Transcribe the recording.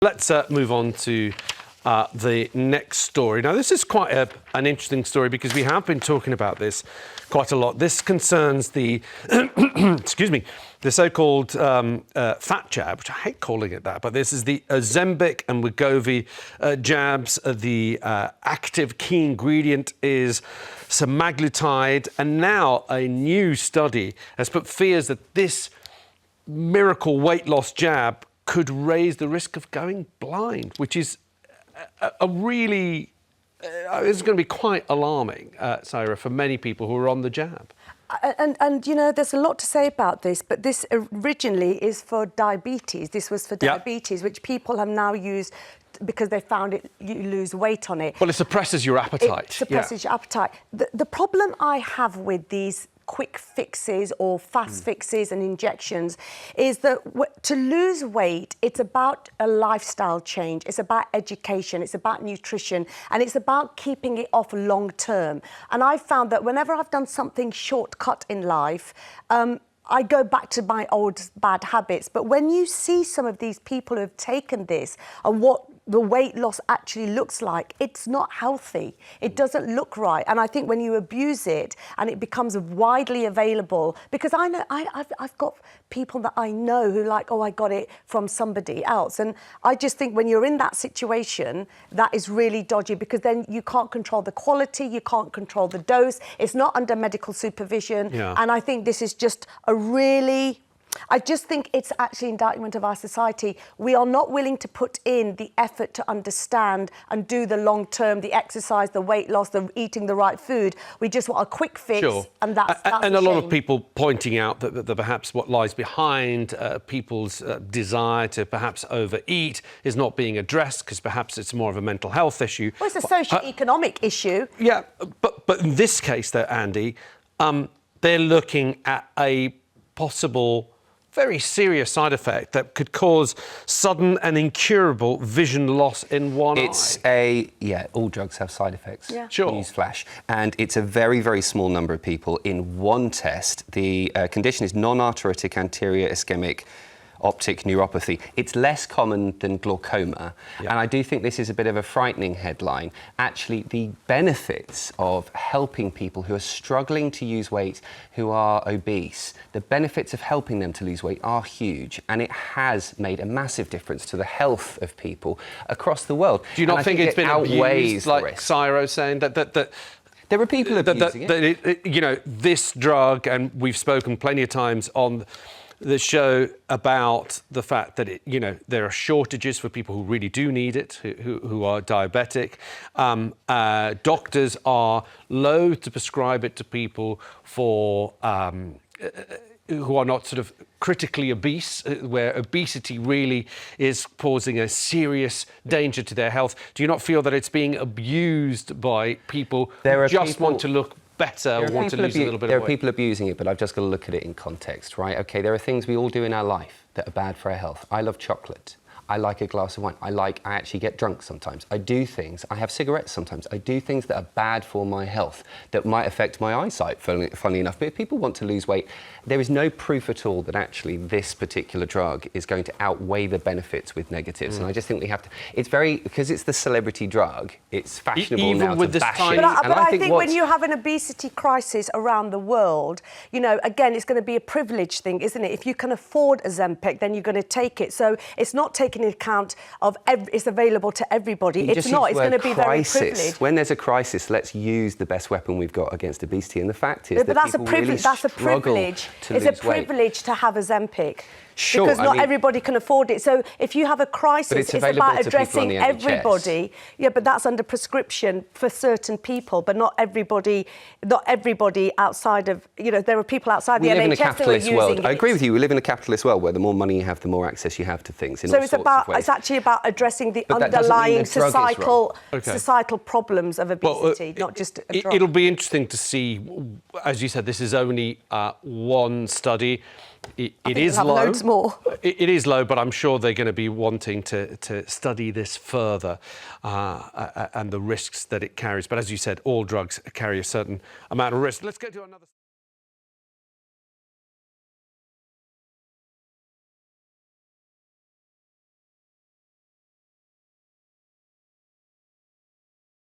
Let's move on to the next story. Now, this is quite an interesting story because we have been talking about this quite a lot. This concerns the, excuse me, the so-called fat jab, which I hate calling it that, but this is the Ozempic and Wegovy jabs. The active key ingredient is semaglutide, and now a new study has put fears that this miracle weight loss jab could raise the risk of going blind, which is a really, it's going to be quite alarming, Saira, for many people who are on the jab. And you know, there's a lot to say about this, but this originally is for diabetes. This was for diabetes, which people have now used because they found you lose weight on it. Well, it suppresses your appetite. It suppresses your appetite. The problem I have with these quick fixes or fast fixes and injections is that to lose weight, it's about a lifestyle change, it's about education, it's about nutrition, and it's about keeping it off long term. And I've found that whenever I've done something shortcut in life, I go back to my old bad habits. But when you see some of these people who have taken this and what the weight loss actually looks like, it's not healthy. It doesn't look right. And I think when you abuse it and it becomes widely available, because I know I've got people that I know who like, oh, I got it from somebody else. And I just think when you're in that situation, that is really dodgy, because then you can't control the quality, you can't control the dose. It's not under medical supervision. Yeah. And I think this is just I just think it's actually an indictment of our society. We are not willing to put in the effort to understand and do the long term, the exercise, the weight loss, the eating the right food. We just want a quick fix, and that's and a lot of people pointing out that perhaps what lies behind people's desire to perhaps overeat is not being addressed, because perhaps it's more of a mental health issue. Well, it's a socio-economic issue. Yeah, but in this case, though, Andy, they're looking at a possible very serious side effect that could cause sudden and incurable vision loss in one eye. All drugs have side effects. Yeah. Sure. Newsflash. And it's a very, very small number of people in one test. The condition is non-arteritic anterior ischemic optic neuropathy. It's less common than glaucoma. And I do think this is a bit of a frightening headline. Actually, the benefits of helping people who are struggling to lose weight, who are obese, the benefits of helping them to lose weight are huge, and it has made a massive difference to the health of people across the world. Do you not think it's been abused, like Saira saying that there are people abusing it? You know, this drug, and we've spoken plenty of times on the show about the fact that there are shortages for people who really do need it, who are diabetic. Doctors are loath to prescribe it to people who are not sort of critically obese, where obesity really is posing a serious danger to their health. Do you not feel that it's being abused by people who just want to look better, want to lose a little bit of weight? There are people abusing it, but I've just got to look at it in context, right? OK, there are things we all do in our life that are bad for our health. I love chocolate. I like a glass of wine. I actually get drunk sometimes. I do things. I have cigarettes sometimes. I do things that are bad for my health, that might affect my eyesight, funnily enough. But if people want to lose weight, there is no proof at all that actually this particular drug is going to outweigh the benefits with negatives. And I just think we have to... It's because it's the celebrity drug, it's fashionable now to bash it. But I think when you have an obesity crisis around the world, again, it's going to be a privilege thing, isn't it? If you can afford Ozempic, then you're going to take it. So it's not taking into account of it's available to everybody. It's not. It's going to be very privileged. When there's a crisis, let's use the best weapon we've got against obesity. And the fact is that that's a privilege. That's a privilege. It's a privilege to have Ozempic. Sure, because not everybody can afford it. So if you have a crisis, it's about addressing everybody. Yeah, but that's under prescription for certain people, but not everybody. Not everybody outside of there are people outside the NHS who are using it. We live in a capitalist world. I agree with you. We live in a capitalist world where the more money you have, the more access you have to things. So it's actually about addressing the underlying societal problems of obesity, not just a drug. It'll be interesting to see. As you said, this is only one study. It is low. Loads more. It is low, but I'm sure they're going to be wanting to study this further and the risks that it carries. But as you said, all drugs carry a certain amount of risk. Let's go to another.